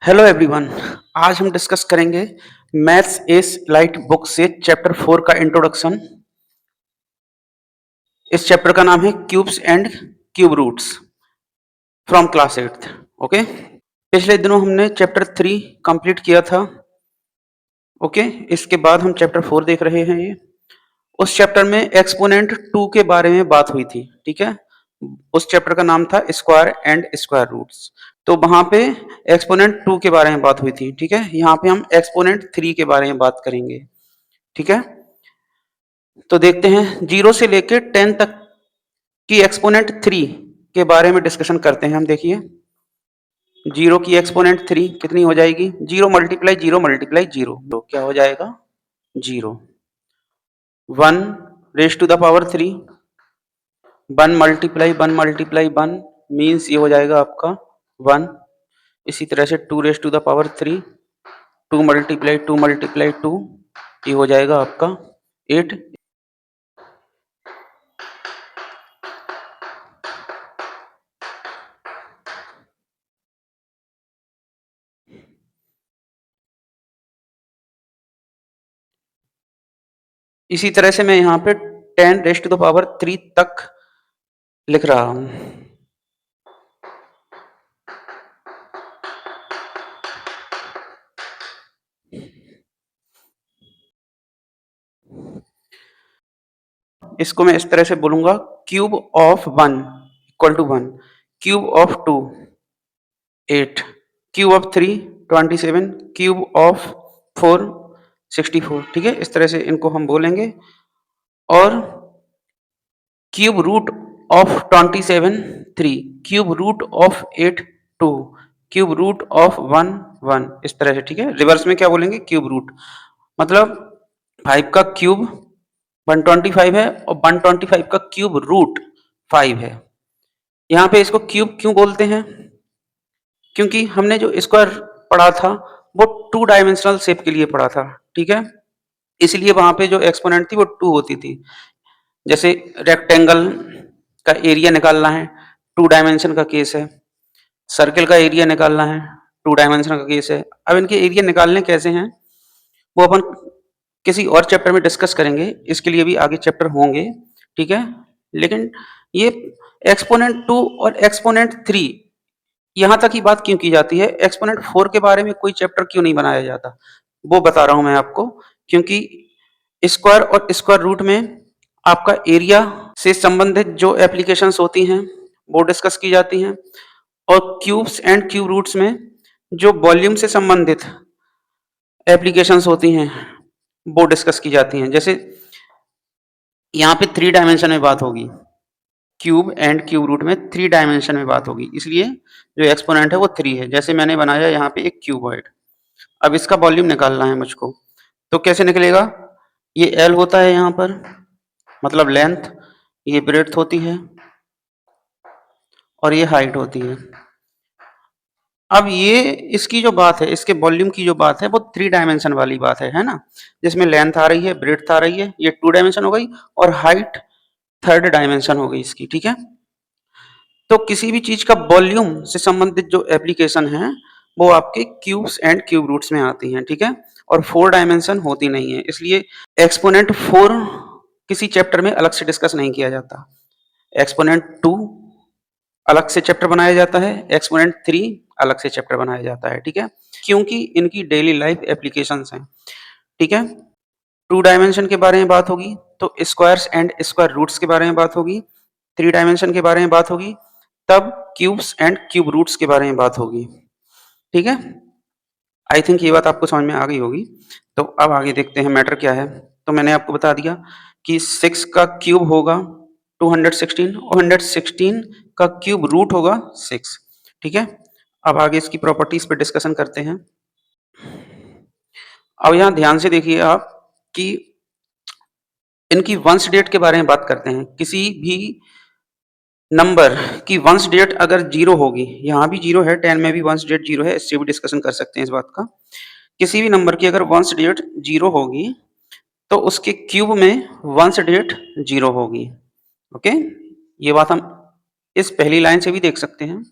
Hello everyone. आज हम discuss करेंगे मैथ्स एस लाइट बुक से चैप्टर 4 का इंट्रोडक्शन। इस चैप्टर का नाम है cubes and cube roots from class 8th। Okay, पिछले दिनों हमने चैप्टर 3 कंप्लीट किया था। ओके, इसके बाद हम चैप्टर 4 देख रहे हैं। ये उस चैप्टर में एक्सपोनेंट 2 के बारे में बात हुई थी। ठीक है, उस चैप्टर का नाम था स्क्वायर एंड स्क्वायर रूट्स। तो वहां पे एक्सपोनेंट 2 के बारे में बात हुई थी। ठीक है, यहाँ पे हम एक्सपोनेंट 3 के बारे में बात करेंगे। ठीक है, तो देखते हैं 0 से लेकर 10 तक की एक्सपोनेंट 3 के बारे में डिस्कशन करते हैं। हम देखिए 0 की एक्सपोनेंट 3 कितनी हो जाएगी? 0 मल्टीप्लाई 0 मल्टीप्लाई 0, तो क्या हो जाएगा? 0। 1 raise to the power 3, 1 multiply 1 means ये हो जाएगा आपका 1। इसी तरह से 2 raise to the power 3, 2 multiply 2, ये हो जाएगा आपका 8। इसी तरह से मैं यहाँ पे 10 रेज टू द पावर 3 तक लिख रहा हूं। इसको मैं इस तरह से बोलूंगा, cube of 1 equal to 1, cube of 2 8, cube of 3 27, cube of 4 64। ठीक है, इस तरह से इनको हम बोलेंगे। और cube root of 27 3, cube root of 8 2, cube root of 1 1, इस तरह से। ठीक है, रिवर्स में क्या बोलेंगे? क्यूब रूट मतलब 5 का क्यूब 125 है और 125 का क्यूब रूट 5 है। यहाँ पे इसको क्यूब क्यों बोलते हैं? क्योंकि हमने जो स्क्वायर पढ़ा था वो 2 डायमेंशनल शेप के लिए पढ़ा था। ठीक है, इसलिए वहां पे जो एक्सपोनेंट थी वो 2 होती थी। जैसे रेक्टेंगल का एरिया निकालना है, 2 डायमेंशन का केस है। सर्किल का एरिया निकालना है, 2 डायमेंशन का केस है। अब इनके एरिया निकालने कैसे हैं वो अपन किसी और चैप्टर में डिस्कस करेंगे। इसके लिए भी आगे चैप्टर होंगे। ठीक है, लेकिन ये एक्सपोनेंट 2 और एक्सपोनेंट 3 यहाँ तक ही बात क्यों की जाती है? एक्सपोनेंट 4 के बारे में कोई चैप्टर क्यों नहीं बनाया जाता, वो बता रहा हूं मैं आपको। क्योंकि स्क्वायर और स्क्वायर रूट में आपका एरिया से संबंधित जो एप्लीकेशंस होती हैं वो डिस्कस की जाती हैं, और क्यूब्स एंड क्यूब रूट्स में जो वॉल्यूम से संबंधित एप्लीकेशंस होती हैं वो डिस्कस की जाती हैं। जैसे यहाँ पे 3 डायमेंशन में बात होगी, क्यूब एंड क्यूब रूट में 3 डायमेंशन में बात होगी, इसलिए जो एक्सपोनेंट है वो 3 है। जैसे मैंने बनाया यहाँ पे एक क्यूबॉइड, अब इसका वॉल्यूम निकालना है मुझको, तो कैसे निकलेगा? ये एल होता है यहाँ पर, मतलब लेंथ, ये ब्रेड्थ होती है और ये हाइट होती है। अब ये इसकी जो बात है, इसके वॉल्यूम की जो बात है वो 3 डायमेंशन वाली बात है ना, जिसमें लेंथ आ रही है, ब्रेड्थ आ रही है, ये 2 डायमेंशन हो गई, और हाइट 3rd डायमेंशन हो गई इसकी। ठीक है, तो किसी भी चीज का वॉल्यूम से संबंधित जो एप्लीकेशन है वो आपके क्यूब्स एंड क्यूब रूट्स में आती हैं। ठीक है, और 4 डायमेंशन होती नहीं है, इसलिए एक्सपोनेंट 4 किसी चैप्टर में अलग से डिस्कस नहीं किया जाता। एक्सपोनेंट 2 अलग से चैप्टर बनाया जाता है, एक्सपोनेंट 3 अलग से चैप्टर बनाया जाता है। ठीक है, क्योंकि इनकी डेली लाइफ एप्लीकेशंस हैं। ठीक है, 2 डायमेंशन के बारे में बात होगी तो स्क्वायर्स एंड स्क्वायर रूट्स के बारे में बात होगी, 3 डायमेंशन के बारे में बात होगी तब क्यूब्स एंड क्यूब रूट्स के बारे में बात होगी। ठीक है, आई थिंक ये बात आपको समझ में आ गई होगी। तो अब आगे देखते हैं मैटर क्या है। तो मैंने आपको बता दिया कि 6 का क्यूब होगा 216 और 116 का क्यूब रूट होगा 6। ठीक है, अब आगे इसकी प्रॉपर्टीज पे डिस्कशन करते हैं। अब यहाँ ध्यान से देखिए आप कि इनकी वंश डेट के बारे में बात करते हैं। किसी भी नंबर की वंश डेट अगर 0 होगी, यहाँ भी 0 है, 10 में भी वंश डेट 0 है, इससे भी डिस्कशन कर सकते हैं इस बात का। किसी भी नंबर की अगर वंश डेट 0 होगी तो उसके क्यूब में वंश डेट 0 होगी। ओके, ये बात हम इस पहली लाइन से भी देख सकते हैं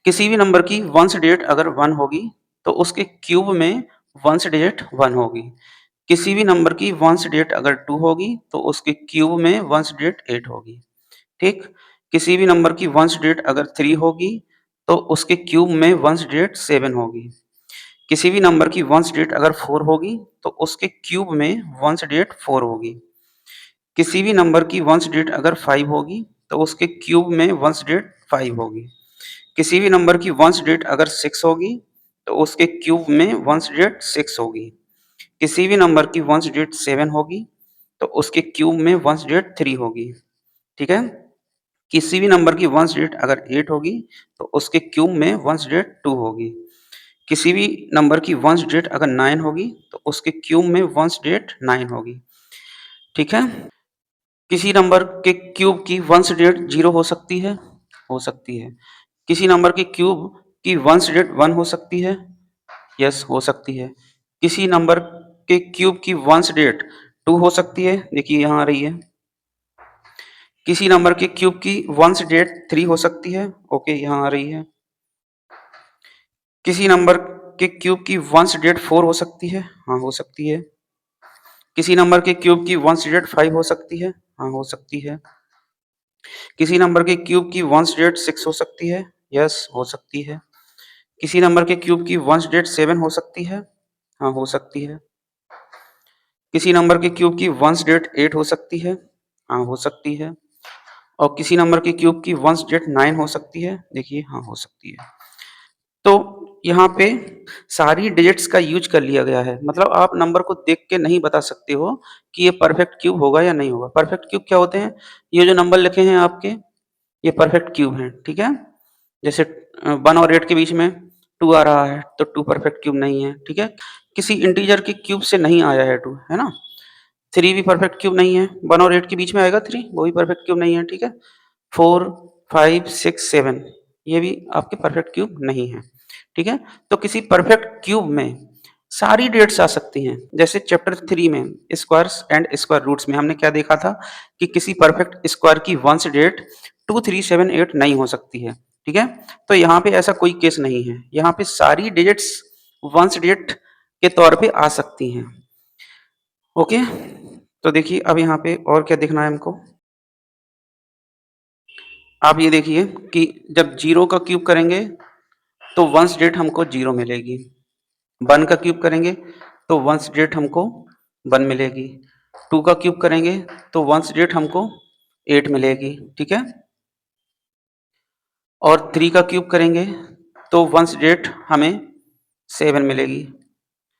किसी भी नंबर की वंस डिजिट अगर 1 होगी तो उसके क्यूब में वंस डिजिट 1 होगी। किसी भी नंबर की वंस डिजिट अगर 2 होगी तो उसके क्यूब में वंस डिजिट 8 होगी। ठीक? किसी भी नंबर की वंस डिजिट अगर 3 होगी तो उसके क्यूब में वंस डिजिट 7 होगी। किसी भी नंबर की वंस डिजिट अगर 4 होगी तो उसके क्यूब में वंस डिजिट 4 होगी। किसी भी नंबर की वंस डिजिट अगर 5 होगी तो उसके क्यूब में वंस डिजिट 5 होगी। किसी भी नंबर की वंस डिजिट अगर 6 होगी तो उसके क्यूब में वंस डिजिट 6 होगी। किसी भी नंबर की वंस डिजिट 7 होगी तो उसके क्यूब में वंस डिजिट 3 होगी। ठीक है? किसी भी नंबर की वंस डिजिट अगर 8 होगी तो उसके क्यूब में वंस डिजिट 2 होगी। किसी भी नंबर की वंस डिजिट अगर 9 होगी तो उसके क्यूब में वंस डिजिट 9 होगी। ठीक है? किसी नंबर के क्यूब की वंस डिजिट 0 हो सकती है? हो सकती है। किसी नंबर के क्यूब की वंस डिजिट 1 हो सकती है? यस, हो सकती है। किसी नंबर के क्यूब की वंस डिजिट 2 हो सकती है? देखिए यहाँ आ रही है। किसी नंबर के क्यूब की वंस डिजिट 3 हो सकती है? ओके, यहाँ आ रही है। किसी नंबर के क्यूब की वंस डिजिट 4 हो सकती है? हाँ, हो सकती है। किसी नंबर के क्यूब की वंस डिजिट 5 हो सकती है? हाँ, हो सकती है। किसी नंबर के क्यूब की वंस डिजिट 6 हो सकती है? यस, हो सकती है। किसी नंबर के क्यूब की वंस डिजिट 7 हो सकती है? हाँ, हो सकती है। किसी नंबर के क्यूब की वंस डिजिट 8 हो सकती है? हाँ, हो सकती है। और किसी नंबर के क्यूब की वंस डिजिट 9 हो सकती है? देखिए, हाँ, हो सकती है। तो यहाँ पे सारी डिजिट्स का यूज़ कर लिया गया है। मतलब आप नंबर को देख के नहीं बता सकते हो कि ये परफेक्ट क्यूब होगा या नहीं होगा। परफेक्ट क्यूब क्या होते हैं? ये जो नंबर लिखे हैं आपके, ये परफेक्ट क्यूब हैं, ठीक है? जैसे 1 और 8 के बीच में 2 आ रहा है, तो 2 परफेक्ट क्यूब नहीं है, ठीक है? किसी इंटीजर के क्यूब से नहीं आया है 2, है ना? 3 भी परफेक्ट क्यूब नहीं है। 1 और 8 के बीच में आएगा 3, वो भी परफेक्ट क्यूब नहीं है, ठीक है? 4, 5, 6, 7 ये भी आपके परफेक्ट क्यूब नहीं है, ठीक है? तो किसी परफेक्ट क्यूब में सारी डिजिट्स आ सकती हैं। जैसे चैप्टर 3 में स्क्वायर्स एंड स्क्वायर रूट्स में हमने क्या देखा था कि किसी परफेक्ट स्क्वायर की वंस डिजिट 2, 3, 7, 8 नहीं हो सकती है, ठीक है? तो यहाँ पे ऐसा कोई केस नहीं है। यहाँ पे सारी डिजिट्स वंस डिजिट के तौर पे आ सकती हैं। ओके? तो देखिए अब यहाँ पे और क्या देखना है हमको? आप ये देखिए कि जब 0 का क्यूब करेंगे तो वंस डिजिट हमको 0 मिलेगी। 1 का क्यूब करेंगे तो वंस डिजिट हमको 1 मिलेगी। 2 का क्यूब करेंगे तो वंस डिजिट हमको 8 मिलेगी, ठीक है? और 3 का क्यूब करेंगे तो वंस डिजिट हमें 7 मिलेगी।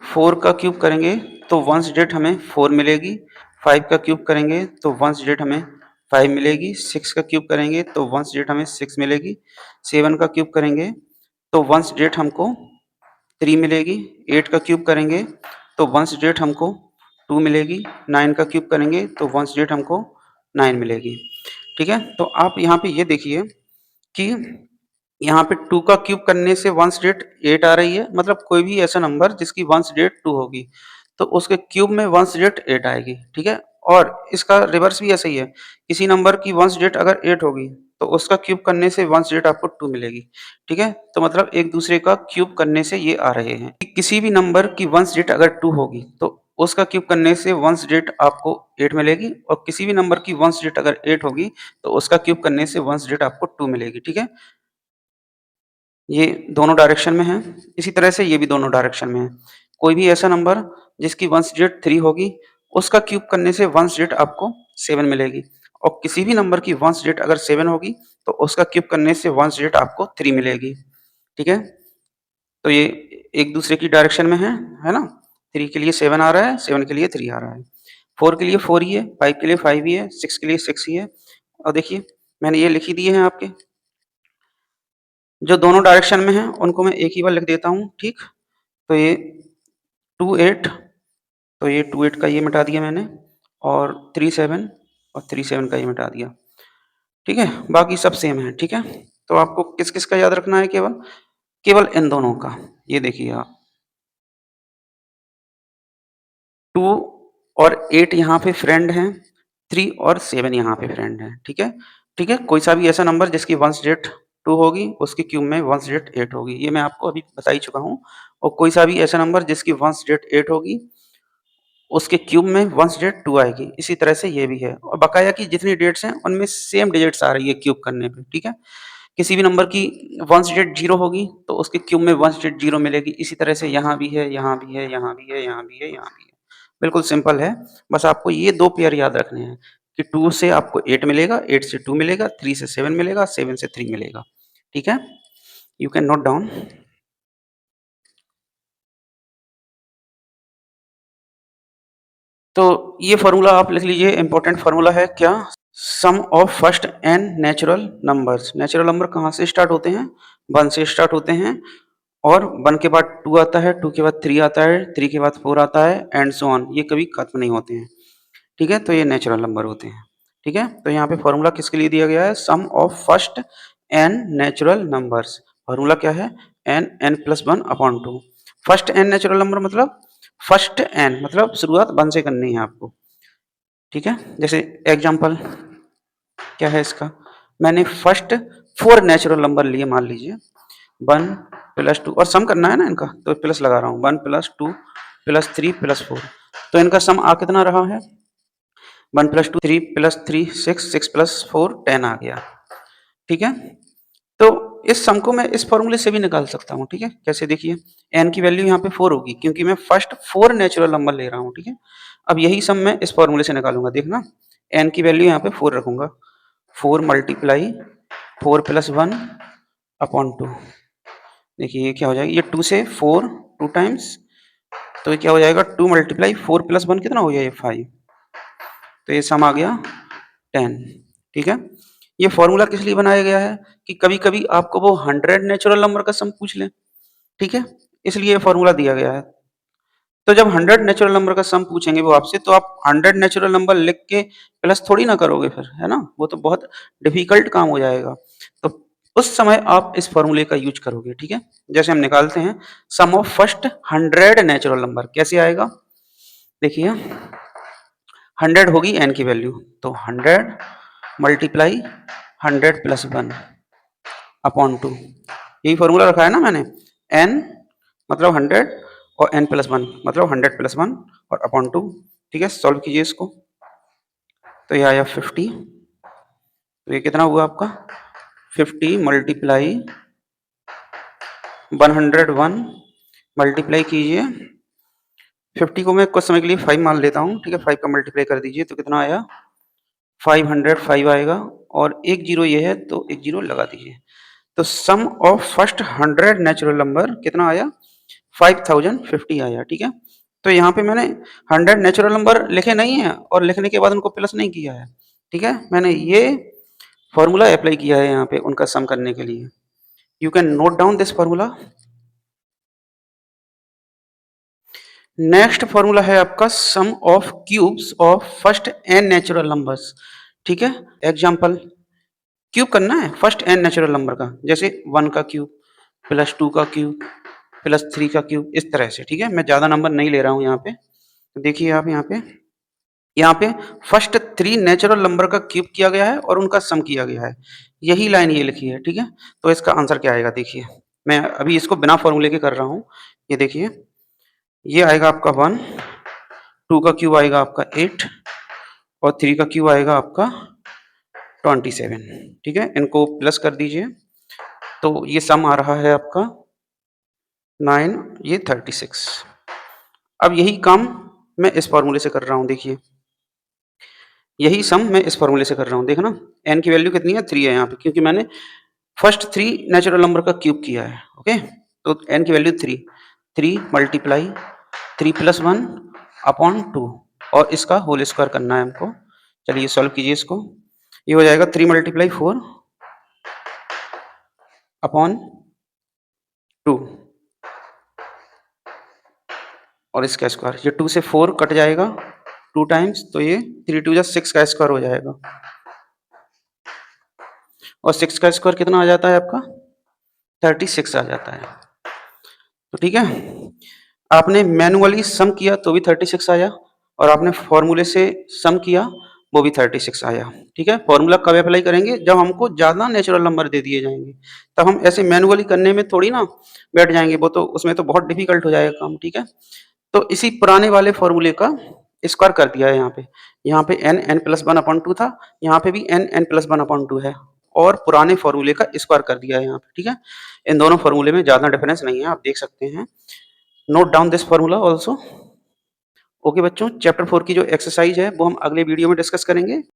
4 का क्यूब करेंगे तो वंस डिजिट हमें 4 मिलेगी। 5 का क्यूब करेंगे तो वंस डिजिट हमें 5 मिलेगी। 6 का क्यूब करेंगे तो वंस डिजिट हमें 6 मिलेगी। 7 का क्यूब करेंगे तो वंस डिजिट हमको 3 मिलेगी। 8 का क्यूब करेंगे तो वंस डिजिट हमको 2 मिलेगी। 9 का क्यूब करेंगे तो वंस डिजिट हमको 9 मिलेगी। ठीक है? तो आप यहाँ पे ये देखिए कि यहाँ पे 2 का क्यूब करने से वंस डिजिट 8 आ रही है, मतलब कोई भी ऐसा नंबर जिसकी वंस डिजिट 2 होगी, तो उसके क्यूब में वंस डिजिट 8 आएगी, ठीक है? और इसका रिवर्स भी ऐसा ही है, किसी नंबर की वंस डिजिट अगर 8 होगी, तो उसका क्यूब करने से वंस डिजिट आपको 2 मिलेगी, ठीक है? तो मतलब एक दूसरे का क्यूब करने से ये आ रहे हैं। किसी भी नंबर की वंस डिजिट अगर 2 होगी, तो उसका क्यूब करने से वंस डिजिट आपको 8 मिलेगी और किसी भी नंबर की वंस डिजिट अगर 8 होगी, तो उसका क्यूब करने से वंस डिजिट आपको 2 मिलेगी, ठीक है? ये दोनों डायरेक्शन में है। इसी तरह से ये भी दोनों डायरेक्शन में है। कोई भी ऐसा नंबर जिसकी वंस डिजिट 3 होगी, उसका क्यूब करने से वंस डिजिट आपको 7 मिलेगी और किसी भी नंबर की वंस डिजिट अगर 7 होगी, तो उसका क्यूब करने से वंस डिजिट आपको 3 मिलेगी। ठीक है? तो ये एक दूसरे की डायरेक्शन में है ना? 3 के लिए 7 आ रहा है, 7 के लिए 3 आ रहा है। 4 के लिए 4 ही है, 5 के लिए 5 ही है, 6 के लिए 6 ही है और देखिए मैंने ये लिख ही दिए हैं आपके। जो दोनों डायरेक्शन में हैं, उनको मैं एक ही बार लिख देता हूँ, ठीक? तो ये 2 8 तो ये 2 8 का ये मिटा दिया मैंने और 3 7 और 3 7 का ये मिटा दिया, ठीक है? बाकी सब सेम है, ठीक है? तो आपको किस-किस का याद रखना है केवल? केवल इन दोनों का। ये देखिए आप 2 और 8 यहाँ पे फ्रेंड हैं, 3 और 7 यहाँ पे फ्रेंड हैं, ठीक है? ठीक है? कोई सा भी ऐसा नंबर जिसकी वंस डिजिट 2 होगी, उसके क्यूब में 1 डिजिट 8 होगी। ये मैं आपको अभी बता ही चुका हूँ। और कोई सा भी ऐसा नंबर जिसकी 1 डिजिट 8 होगी, उसके क्यूब में 1 डिजिट 2 आएगी। इसी तरह से ये भी है। और बकाया की जितनी डिजिट्स हैं उनमें सेम डिजिट्स आ रही है क्यूब करने पे, ठीक है। किसी भी नंबर की 1 डिजिट 0 होगी तो उसके क्यूब में 1 डिजिट 0 मिलेगी। इसी तरह से यहाँ भी है, यहाँ भी है, यहाँ भी है, यहाँ भी है, यहाँ भी है। बिल्कुल सिंपल है। बस आपको ये 2 पेयर याद रखने हैं कि 2 से आपको 8 मिलेगा, 8 से 2 मिलेगा, 3 से 7 मिलेगा, 7 से 3 मिलेगा। ठीक है? You can note down. तो ये फ़ॉर्मूला आप लिख लीजिए, इम्पोर्टेंट फ़ॉर्मूला है क्या? Sum of first N natural numbers. Natural number कहाँ से स्टार्ट होते हैं? 1 से स्टार्ट होते हैं और 1 के बाद 2 आता है, 2 के बाद 3 आता है, 3 के बाद 4 आता है एंड सो ऑन। ये कभी खत्म नहीं होते हैं। ठीक है? तो ये नेचुरल नंबर होते हैं। ठीक है? तो यहाँ पे फ़ॉर्मूला किसके लिए दिया गया है? Sum of first N natural numbers. Formula क्या है? N N plus 1 upon 2। First N natural number मतलब फर्स्ट एन मतलब शुरुआत 1 से करनी है आपको। ठीक है? जैसे एग्जांपल क्या है इसका? मैंने फर्स्ट 4 नेचुरल नंबर लिए, मान लीजिए 1 प्लस 2 और सम करना है ना इनका, तो प्लस लगा रहा हूँ। 1 प्लस 2 प्लस 3 प्लस 4। तो इनका सम आ कितना रहा है? 1 प्लस 2 3 प्लस 3 6, 6 प्लस 4 10 आ गया। ठीक है? तो इस सम को मैं इस फॉर्मूले से भी निकाल सकता हूँ। ठीक है? कैसे? देखिए, n की वैल्यू यहाँ पे 4 होगी क्योंकि मैं फर्स्ट 4 नेचुरल नंबर ले रहा हूँ। ठीक है? अब यही सम मैं इस फॉर्मूले से निकालूंगा। देखना, n की वैल्यू यहाँ पे 4 रखूंगा। 4 मल्टीप्लाई 4 प्लस 1 अपॉन 2। देखिए ये क्या हो जाएगा? ये 2 से 4 2 टाइम्स, तो ये क्या हो जाएगा? 2 मल्टीप्लाई 4 प्लस 1 कितना हो गया? ये 5। तो ये सम आ गया 10। ठीक है? ये फॉर्मूला किस लिए बनाया गया है कि कभी-कभी आपको वो 100 नेचुरल नंबर का सम पूछ लें। ठीक है? इसलिए ये फॉर्मूला दिया गया है। तो जब 100 नेचुरल नंबर का सम पूछेंगे वो आपसे, तो आप 100 नेचुरल नंबर लिख के प्लस थोड़ी ना करोगे फिर, है ना? वो तो बहुत डिफिकल्ट काम हो जाएगा। तो उस समय आप इस फॉर्मूले का यूज करोगे। ठीक है? जैसे हम निकालते हैं सम ऑफ फर्स्ट 100 नेचुरल नंबर, कैसे आएगा? देखिए, 100 होगी n की वैल्यू, तो 100 मल्टीप्लाई 100 प्लस 1 अपॉन 2। यही फॉर्मूला रखा है ना मैंने। n मतलब 100 और n प्लस 1 मतलब 100 प्लस 1 और अपॉन 2। ठीक है? सॉल्व कीजिए इसको। तो ये आया 50। तो ये कितना हुआ आपका? 50 मल्टीप्लाई 101 मल्टीप्लाई कीजिए 50 को मैं कुछ समय के लिए 5 मान लेता हूँ। ठीक है? 5 का मल्टीप्लाई कर दीजिए तो कितना आया? 505 आएगा और एक जीरो ये है तो एक जीरो लगा दीजिए। तो सम ऑफ फर्स्ट 100 नेचुरल नंबर कितना आया? 5050 आया। ठीक है? तो यहाँ पे मैंने 100 नेचुरल नंबर लिखे नहीं है और लिखने के बाद उनको प्लस नहीं किया है। ठीक है? मैंने ये फॉर्मूला अप्लाई किया है यहाँ पे उनका सम करने के लिए। You can note down this formula. Next formula है आपका sum of cubes of first N natural numbers. ठीक है? एग्जाम्पल, क्यूब करना है फर्स्ट एन नेचुरल नंबर का, जैसे 1 का क्यूब प्लस 2 का क्यूब प्लस 3 का क्यूब, इस तरह से। ठीक है? मैं ज़्यादा नंबर नहीं ले रहा हूँ यहाँ पे। देखिए आप यहाँ पे फर्स्ट 3 नेचुरल नंबर का क्यूब किया गया है और उनका सम किया गया है। यही लाइन ये लिखी है। ठीक है? तो इसका आंसर क्या आएगा? देखिए, मैं अभी इसको बिना फॉर्मूले के कर रहा हूँ। ये देखिए, ये आएगा आपका 1, 2 का क्यूब आएगा आपका 8 और 3 का क्यूब आएगा आपका 27। ठीक है? इनको प्लस कर दीजिए तो ये सम आ रहा है आपका 9, ये 36। अब यही काम मैं इस फॉर्मूले से कर रहा हूँ। देखिए, यही सम मैं इस फॉर्मूले से कर रहा हूँ। देखना, n की वैल्यू कितनी है? 3 है यहाँ पे, क्योंकि मैंने फर्स्ट 3 नेचुरल नंबर का क्यूब किया है। ओके, तो n की वैल्यू 3, 3 मल्टीप्लाई 3 प्लस 1 अपॉन 2 और इसका होल स्क्वायर करना है हमको। चलिए सॉल्व कीजिए इसको। ये हो जाएगा 3 मल्टीप्लाई 4 अपॉन 2 और इसका स्क्वायर। ये 2 से 4 कट जाएगा 2 टाइम्स, तो ये 3 2 जा 6 का स्क्वायर हो जाएगा और 6 का स्क्वायर कितना आ जाता है आपका? 36 आ जाता है। तो ठीक है, आपने मैनुअली सम किया तो भी 36 आया और आपने फॉर्मूले से सम किया वो भी 36 आया। ठीक है, फॉर्मूला कब अप्लाई करेंगे? जब हमको ज़्यादा नेचुरल नंबर दे दिए जाएंगे, तब हम ऐसे मैनुअली करने में थोड़ी ना बैठ जाएंगे, वो तो उसमें तो बहुत डिफिकल्ट हो जाएगा काम। ठीक है, तो इसी पुराने वाले फॉर्मूले का स्क्वायर कर दिया है यहाँ पे n n plus one upon two था, यहाँ पे भी n n plus one upon two है, और पुराने फॉर्मूले का स्क्वायर कर दिया है यहाँ पे। ठीक है, इन दोनों फॉर्मूले में ज़्यादा डिफरेंस नहीं है, आप देख सकते हैं। Note down this formula also. Okay बच्चों, चैप्टर 4 की जो एक्सरसाइज है वो हम अगले वीडियो में डिस्कस करेंगे।